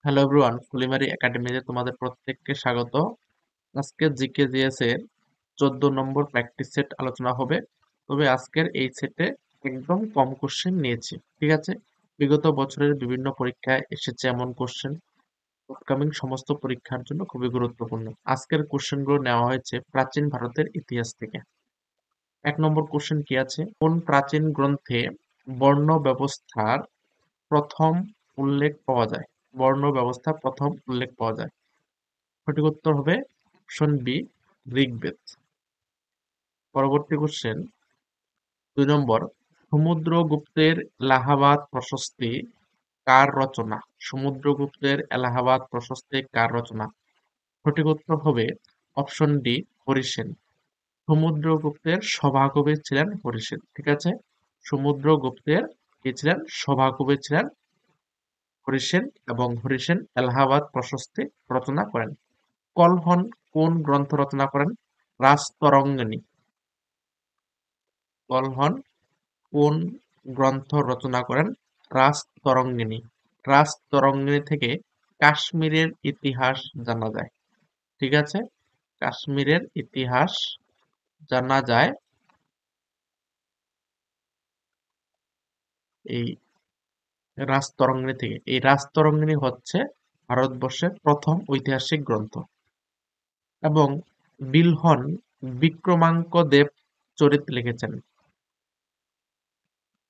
Hello everyone, ফুলিমারি একাডেমিতে তোমাদের প্রত্যেককে স্বাগত। আজকে জিকে জিএস এর 14 নম্বর প্র্যাকটিস সেট আলোচনা হবে। তবে আজকের এই সেটে একদম কম কোশ্চেন নিয়েছি, ঠিক আছে? বিগত বছরের বিভিন্ন পরীক্ষায় এসেছে এমন কোশ্চেন আপকামিং সমস্ত পরীক্ষার জন্য খুবই গুরুত্বপূর্ণ। আজকের কোশ্চেনগুলো নেওয়া হয়েছে প্রাচীন ভারতের ইতিহাস থেকে। 1 নম্বর কোশ্চেন কি আছে? কোন প্রাচীন গ্রন্থে বর্ণ ব্যবস্থার প্রথম উল্লেখ পাওয়া যায়? বর্ণ ব্যবস্থা প্রথম উল্লেখ পাওয়া যায়। সঠিক উত্তর হবে অপশন বি, ঋগ্বেদ। পরবর্তী কোশ্চেন 2 নম্বর, সমুদ্রগুপ্তের এলাহাবাদ প্রশস্তি কার রচনা? সমুদ্রগুপ্তের এলাহাবাদ প্রশস্তি কার রচনা? সঠিক উত্তর হবে অপশন ডি, হরিসেন। সমুদ্রগুপ্তের সভাকবি ছিলেন হরিসেন, ঠিক আছে? সমুদ্রগুপ্তের কি ছিলেন? সভাকবি ছিলেন হরিসেন, এবং হরিসেন এলাহাবাদ প্রশস্তি রচনা করেন। কলহন কোন গ্রন্থ রচনা করেন? রাজতরঙ্গিনী। কলহন কোন গ্রন্থ রচনা করেন? রাজতরঙ্গিনী। রাজতরঙ্গিনী থেকে কাশ্মীরের ইতিহাস জানা যায়, ঠিক আছে? কাশ্মীরের ইতিহাস জানা যায় এই রাজতরঙ্গিনী থেকে। এই রাজতরঙ্গিনী হচ্ছে ভারতবর্ষের প্রথম ঐতিহাসিক গ্রন্থ। এবং বিলহন বিক্রমাঙ্ক দেব চরিত লিখেছেন,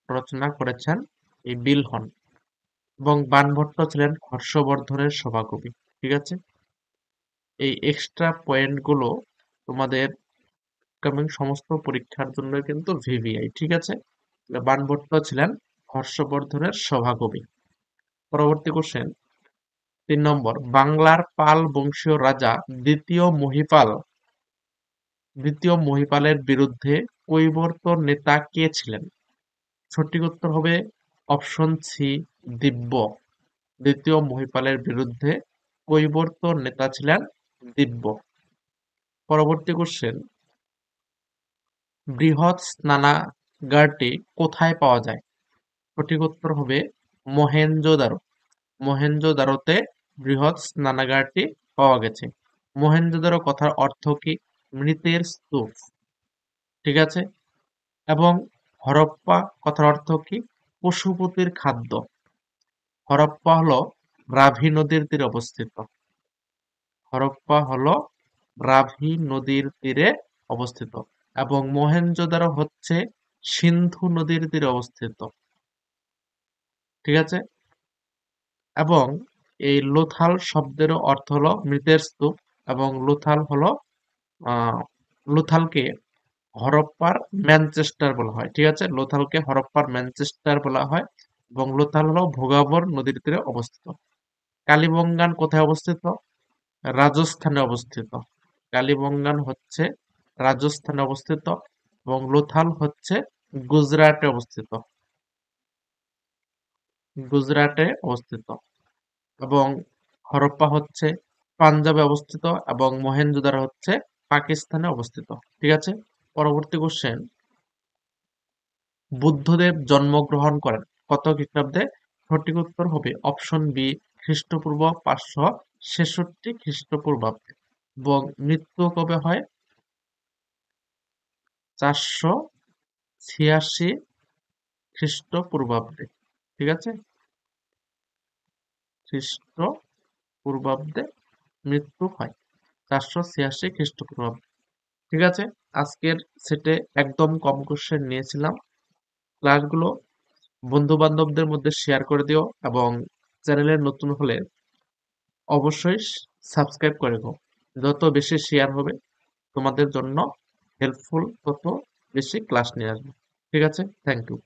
রচনা করেছেন এই বিলহন। এবং বাণভট্ট ছিলেন হর্ষবর্ধনের সভাকবি, ঠিক আছে? এই এক্সট্রা পয়েন্ট গুলো তোমাদের কামিং সমস্ত পরীক্ষার জন্য কিন্তু ভিভিআই, ঠিক আছে? বাণভট্ট ছিলেন হর্ষবর্ধনের সভাকবি। পরবর্তী কোশ্চেন 3 নম্বর, বাংলার পাল বংশীয় রাজা দ্বিতীয় মহিপালের বিরুদ্ধে কৈবর্ত নেতা কে ছিলেন? সঠিক উত্তর হবে অপশন সি, দিব্য। দ্বিতীয় মহিপালের বিরুদ্ধে কৈবর্ত নেতা ছিলেন দিব্য। পরবর্তী কোশ্চেন, বৃহৎ স্নানাগারটি কোথায় পাওয়া যায়? সঠিক উত্তর হবে মহেঞ্জোদারো। মহেঞ্জোদারোতে বৃহৎ স্নানাগারটি পাওয়া গেছে। মহেঞ্জোদারো কথার অর্থ কি? মৃতের স্তূপ, ঠিক আছে? এবং হরপ্পা কথার অর্থ কি? পশুপতির খাদ্য। হরপ্পা হলো রাভি নদীর তীরে অবস্থিত। হরপ্পা হলো রাভি নদীর তীরে অবস্থিত। এবং মহেঞ্জোদারো হচ্ছে সিন্ধু নদীর তীরে অবস্থিত, ঠিক আছে? এবং এই লোথাল শব্দেরও অর্থ হলো মৃতের স্তূপ। এবং লোথালকে হরপ্পার ম্যানচেস্টার বলা হয়, ঠিক আছে? লোথালকে হরপ্পার ম্যানচেস্টার বলা হয়। এবং লোথাল হলো ভোগাবর নদীর তীরে অবস্থিত। কালীবঙ্গান কোথায় অবস্থিত? রাজস্থানে অবস্থিত। কালীবঙ্গান হচ্ছে রাজস্থানে অবস্থিত। এবং লোথাল হচ্ছে গুজরাটে অবস্থিত। গুজরাটে অবস্থিত। এবং হরপ্পা হচ্ছে পাঞ্জাবে অবস্থিত। এবং মহেঞ্জোদারো হচ্ছে পাকিস্তানে অবস্থিত, ঠিক আছে? পরবর্তী কোশ্চেন, বুদ্ধদেব জন্মগ্রহণ করেন কত খ্রিস্টাব্দে? সঠিক উত্তর হবে অপশন বি, খ্রিস্টপূর্ব 566 খ্রিস্টপূর্বাব্দে। এবং মৃত্যু কবে হয়? 486 খ্রিস্টপূর্বাব্দে, ঠিক আছে? খ্রিস্টপূর্বাব্দে মৃত্যু হয়, 486 খ্রিস্টপূর্বাব্দে, ঠিক আছে? আজকের সেটে একদম কম কোশ্চেন নিয়েছিলাম। ক্লাসগুলো বন্ধু বান্ধবদের মধ্যে শেয়ার করে দিও, এবং চ্যানেলে নতুন হলে অবশ্যই সাবস্ক্রাইব করে রাখো। যত বেশি শেয়ার হবে তোমাদের জন্য হেল্পফুল, তত বেশি ক্লাস নিয়ে আসবে, ঠিক আছে? Thank you.